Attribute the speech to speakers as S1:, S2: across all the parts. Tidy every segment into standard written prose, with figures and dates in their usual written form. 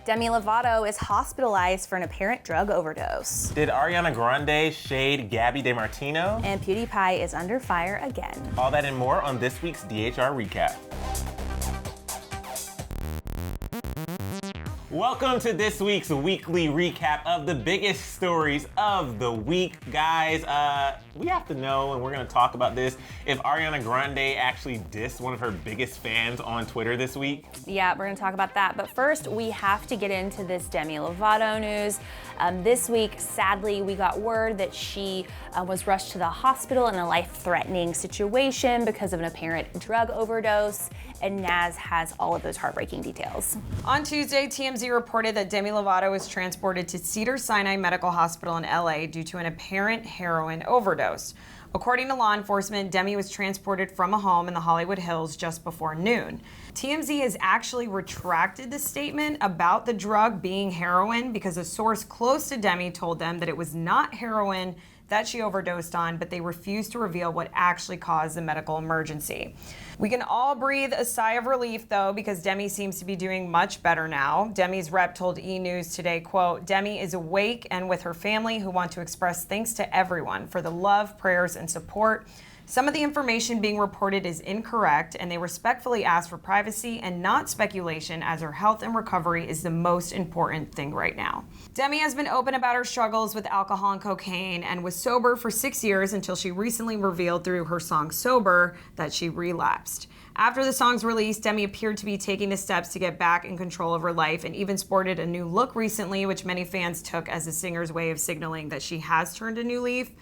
S1: Demi Lovato is hospitalized for an apparent drug overdose.
S2: Did Ariana Grande shade Gabby DeMartino?
S1: And PewDiePie is under fire again.
S2: All that and more on this week's DHR Recap. Welcome to this week's weekly recap of the biggest stories of the week. Guys, we have to know, and we're gonna talk about this, if Ariana Grande actually dissed one of her biggest fans on Twitter this week.
S1: Yeah, we're gonna talk about that. But first, we have to get into this Demi Lovato news. This week, sadly, we got word that she was rushed to the hospital in a life-threatening situation because of an apparent drug overdose, and Naz has all of those heartbreaking details.
S3: On Tuesday, TMZ reported that Demi Lovato was transported to Cedars-Sinai Medical Hospital in LA due to an apparent heroin overdose. According to law enforcement, Demi was transported from a home in the Hollywood Hills just before noon. TMZ has actually retracted the statement about the drug being heroin because a source close to Demi told them that it was not heroin that she overdosed on, but they refused to reveal what actually caused the medical emergency. We can all breathe a sigh of relief, though, because Demi seems to be doing much better now. Demi's rep told E! News today, quote, "Demi is awake and with her family, who want to express thanks to everyone for the love, prayers, and support. Some of the information being reported is incorrect, and they respectfully ask for privacy and not speculation, as her health and recovery is the most important thing right now." Demi has been open about her struggles with alcohol and cocaine and was sober for 6 years until she recently revealed through her song Sober that she relapsed. After the song's release, Demi appeared to be taking the steps to get back in control of her life and even sported a new look recently, which many fans took as the singer's way of signaling that she has turned a new leaf.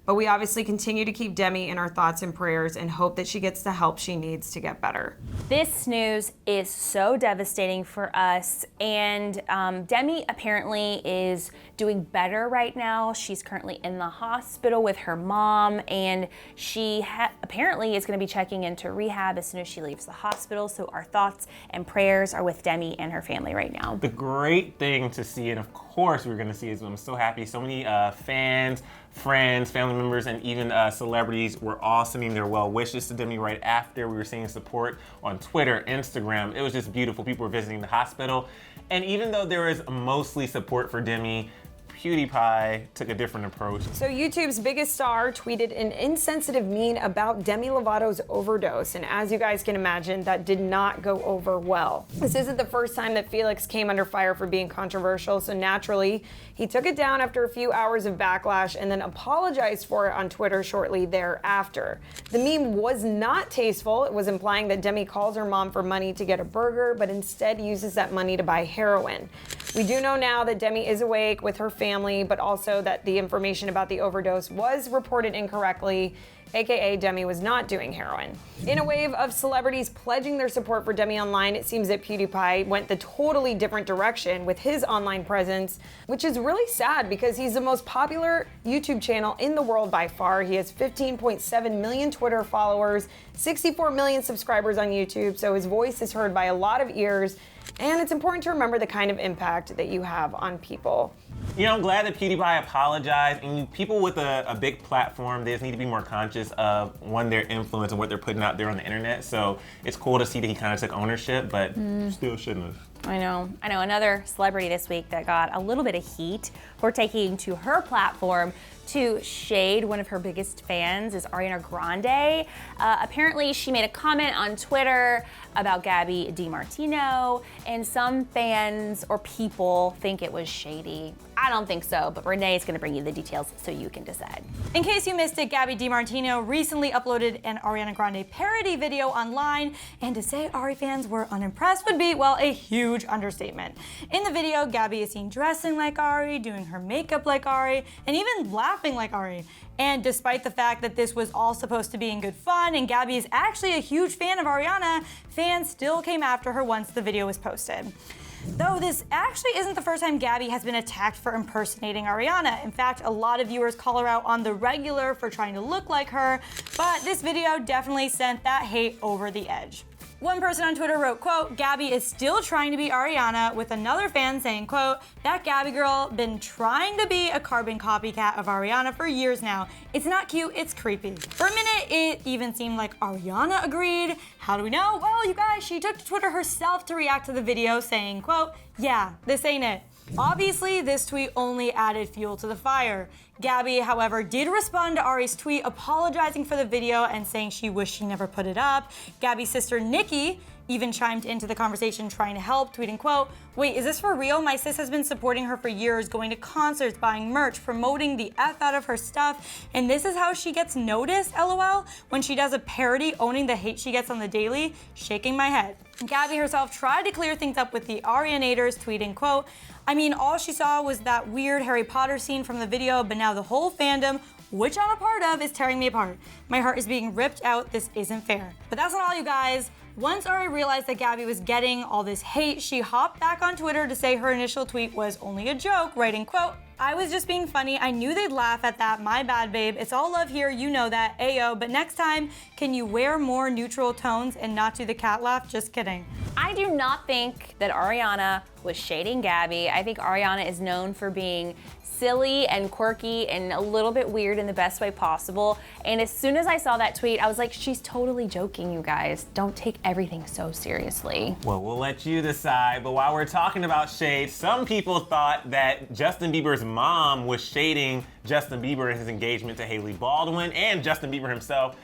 S3: But we obviously continue to keep Demi in our thoughts and prayers and hope that she gets the help she needs to get better.
S1: This news is so devastating for us, and Demi apparently is doing better right now. She's currently in the hospital with her mom, and she apparently is going to be checking into rehab as soon as she leaves the hospital. So our thoughts and prayers are with Demi and her family right now.
S2: The great thing to see, and of course we're gonna see, is I'm so happy so many fans, friends, family members, and even celebrities were all sending their well wishes to Demi right after. We were seeing support on Twitter, Instagram. It was just beautiful. People were visiting the hospital. And even though there was mostly support for Demi, PewDiePie took a different approach.
S3: So YouTube's biggest star tweeted an insensitive meme about Demi Lovato's overdose, and as you guys can imagine, that did not go over well. This isn't the first time that Felix came under fire for being controversial, so naturally, he took it down after a few hours of backlash and then apologized for it on Twitter shortly thereafter. The meme was not tasteful. It was implying that Demi calls her mom for money to get a burger, but instead uses that money to buy heroin. We do know now that Demi is awake with her family, but also that the information about the overdose was reported incorrectly, aka Demi was not doing heroin. In a wave of celebrities pledging their support for Demi online, it seems that PewDiePie went the totally different direction with his online presence, which is really sad because he's the most popular YouTube channel in the world by far. He has 15.7 million Twitter followers, 64 million subscribers on YouTube, so his voice is heard by a lot of ears. And it's important to remember the kind of impact that you have on people.
S2: You know, I'm glad that PewDiePie apologized, and people with a big platform, they just need to be more conscious of, one, their influence and what they're putting out there on the internet. So it's cool to see that he kind of took ownership, but still shouldn't have.
S1: I know. Another celebrity this week that got a little bit of heat for taking to her platform to shade one of her biggest fans is Ariana Grande. Apparently she made a comment on Twitter about Gabby DeMartino, and some fans or people think it was shady. I don't think so, but Renee is gonna bring you the details so you can decide.
S4: In case you missed it, Gabby DeMartino recently uploaded an Ariana Grande parody video online, and to say Ari fans were unimpressed would be, well, a huge understatement. In the video, Gabby is seen dressing like Ari, doing her makeup like Ari, and even laughing like Ari. And despite the fact that this was all supposed to be in good fun, and Gabby is actually a huge fan of Ariana, fans still came after her once the video was posted. Though this actually isn't the first time Gabby has been attacked for impersonating Ariana. In fact, a lot of viewers call her out on the regular for trying to look like her, but this video definitely sent that hate over the edge. One person on Twitter wrote, quote, Gabby is still trying to be Ariana, with another fan saying, quote, that Gabby girl been trying to be a carbon copycat of Ariana for years now. It's not cute, it's creepy. For a minute, it even seemed like Ariana agreed. How do we know? Well, you guys, she took to Twitter herself to react to the video saying, quote, yeah, this ain't it. Obviously, this tweet only added fuel to the fire. Gabby, however, did respond to Ari's tweet apologizing for the video and saying she wished she never put it up. Gabby's sister, Nikki, even chimed into the conversation trying to help, tweeting, quote, wait, is this for real? My sis has been supporting her for years, going to concerts, buying merch, promoting the F out of her stuff, and this is how she gets noticed, LOL, when she does a parody owning the hate she gets on the daily, shaking my head. Gabby herself tried to clear things up with the Arianators, tweeting, quote, I mean, all she saw was that weird Harry Potter scene from the video, but now the whole fandom, which I'm a part of, is tearing me apart. My heart is being ripped out. This isn't fair. But that's not all, you guys. Once Ari realized that Gabby was getting all this hate, she hopped back on Twitter to say her initial tweet was only a joke, writing, quote, I was just being funny. I knew they'd laugh at that. My bad, babe. It's all love here. You know that. Ayo. But next time, can you wear more neutral tones and not do the cat laugh? Just kidding.
S1: I do not think that Ariana was shading Gabby. I think Ariana is known for being silly and quirky and a little bit weird in the best way possible. And as soon as I saw that tweet, I was like, she's totally joking, you guys. Don't take everything so seriously.
S2: Well, we'll let you decide. But while we're talking about shade, some people thought that Justin Bieber's mom was shading Justin Bieber in his engagement to Hailey Baldwin and Justin Bieber himself.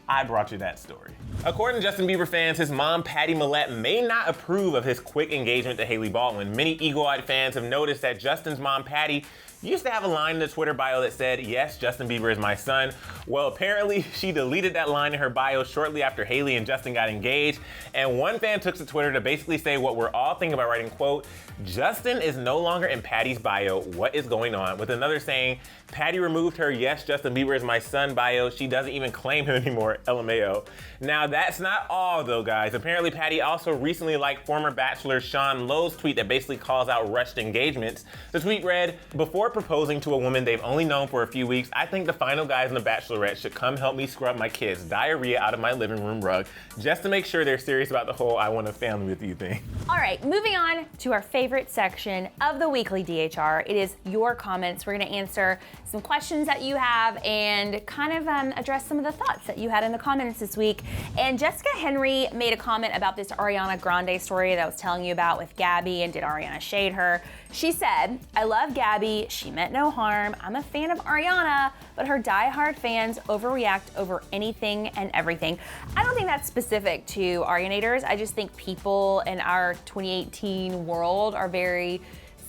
S2: I brought you that story. According to Justin Bieber fans, his mom, Patty Millette, may not approve of his quick engagement to Hailey Baldwin. Many eagle-eyed fans have noticed that Justin's mom, Patty, used to have a line in the Twitter bio that said, yes, Justin Bieber is my son. Well, apparently she deleted that line in her bio shortly after Hailey and Justin got engaged. And one fan took to Twitter to basically say what we're all thinking about, writing, quote, Justin is no longer in Patty's bio. What is going on? With another saying, Patty removed her, yes, Justin Bieber is my son bio. She doesn't even claim him anymore, LMAO. Now, that's not all though, guys. Apparently, Patty also recently liked former Bachelor Sean Lowe's tweet that basically calls out rushed engagements. The tweet read, before proposing to a woman they've only known for a few weeks, I think the final guys in The Bachelorette should come help me scrub my kids' diarrhea out of my living room rug, just to make sure they're serious about the whole I want a family with you thing.
S1: All right, moving on to our favorite section of the weekly DHR. It is your comments. We're gonna answer some questions that you have and kind of address some of the thoughts that you had in the comments this week. And Jessica Henry made a comment about this Ariana Grande story that I was telling you about with Gabby, and did Ariana shade her? She said, I love Gabby, she meant no harm. I'm a fan of Ariana, but her diehard fans overreact over anything and everything. I don't think that's specific to Arianators. I just think people in our 2018 world are very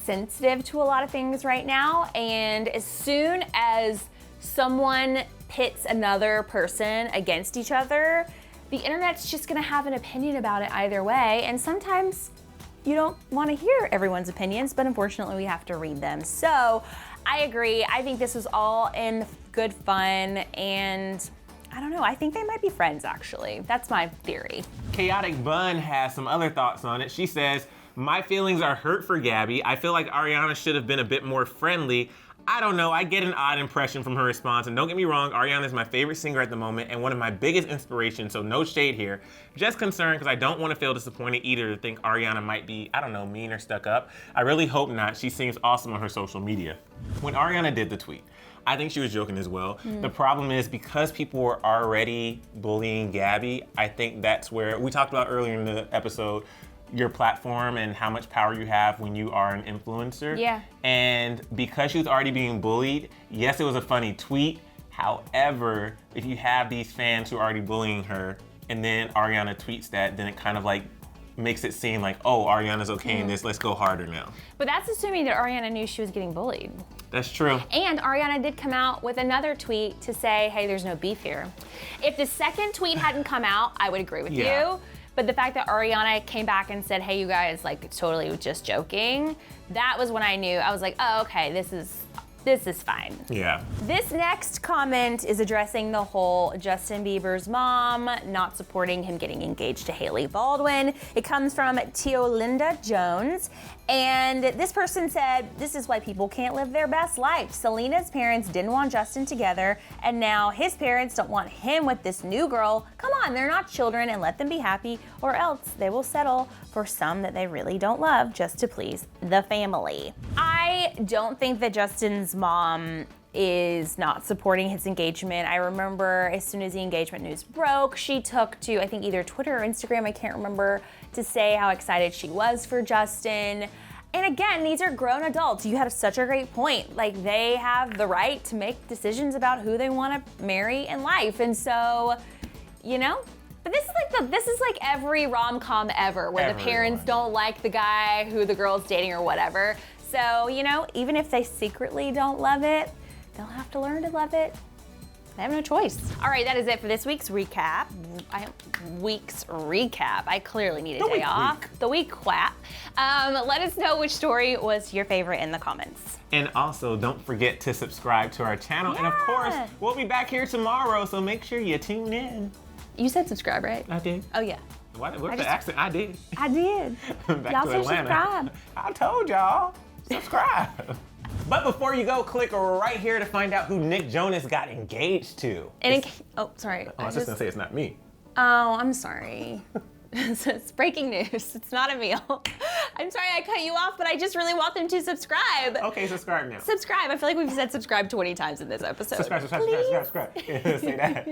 S1: sensitive to a lot of things right now. And as soon as someone pits another person against each other, the internet's just gonna have an opinion about it either way. And sometimes you don't want to hear everyone's opinions, but unfortunately we have to read them. So I agree. I think this was all in good fun, and I don't know, I think they might be friends actually. That's my theory.
S2: Chaotic Bun has some other thoughts on it. She says, my feelings are hurt for Gabby. I feel like Ariana should have been a bit more friendly. I don't know, I get an odd impression from her response, and don't get me wrong, Ariana is my favorite singer at the moment and one of my biggest inspirations, so no shade here. Just concerned because I don't want to feel disappointed either to think Ariana might be, I don't know, mean or stuck up. I really hope not. She seems awesome on her social media. When Ariana did the tweet, I think she was joking as well. The problem is, because people were already bullying Gabby, I think that's where, we talked about earlier in the episode, your platform and how much power you have when you are an influencer.
S1: Yeah.
S2: And because she was already being bullied, yes, it was a funny tweet. However, if you have these fans who are already bullying her and then Ariana tweets that, then it kind of like makes it seem like, oh, Ariana's okay in this, let's go harder now.
S1: But that's assuming that Ariana knew she was getting bullied.
S2: That's true.
S1: And Ariana did come out with another tweet to say, hey, there's no beef here. If the second tweet hadn't come out, I would agree with you. But the fact that Ariana came back and said, hey, you guys, like, totally just joking, that was when I knew. I was like, oh, okay, this is This is fine.
S2: Yeah.
S1: This next comment is addressing the whole Justin Bieber's mom not supporting him getting engaged to Hailey Baldwin. It comes from Teolinda Jones. And this person said, this is why people can't live their best life. Selena's parents didn't want Justin together, and now his parents don't want him with this new girl. Come on, they're not children, and let them be happy, or else they will settle for some that they really don't love just to please the family. I don't think that Justin's mom is not supporting his engagement. I remember as soon as the engagement news broke, she took to, I think, either Twitter or Instagram, I can't remember, to say how excited she was for Justin. And again, these are grown adults. You had such a great point. Like, they have the right to make decisions about who they want to marry in life. And so, you know, but this is like every rom-com ever where the parents don't like the guy who the girl's dating or whatever. So, you know, even if they secretly don't love it, they'll have to learn to love it. They have no choice. All right, that is it for this week's recap. I clearly need a day off. The week quap. Let us know which story was your favorite in the comments.
S2: And also, don't forget to subscribe to our channel. And of course, we'll be back here tomorrow, so make sure you tune in.
S1: You said subscribe, right?
S2: I did.
S1: Oh, yeah.
S2: What's the accent? I did.
S1: I did.
S2: Back
S1: y'all
S2: to
S1: say
S2: Atlanta.
S1: subscribe.
S2: I told y'all. Subscribe. But before you go, click right here to find out who Nick Jonas got engaged to.
S1: And sorry.
S2: I was just gonna say it's not me.
S1: Oh, I'm sorry. It's breaking news. It's not Emil. I'm sorry I cut you off, but I just really want them to subscribe.
S2: Okay, subscribe now.
S1: Subscribe. I feel like we've said subscribe 20 times in this episode.
S2: Subscribe. Say that.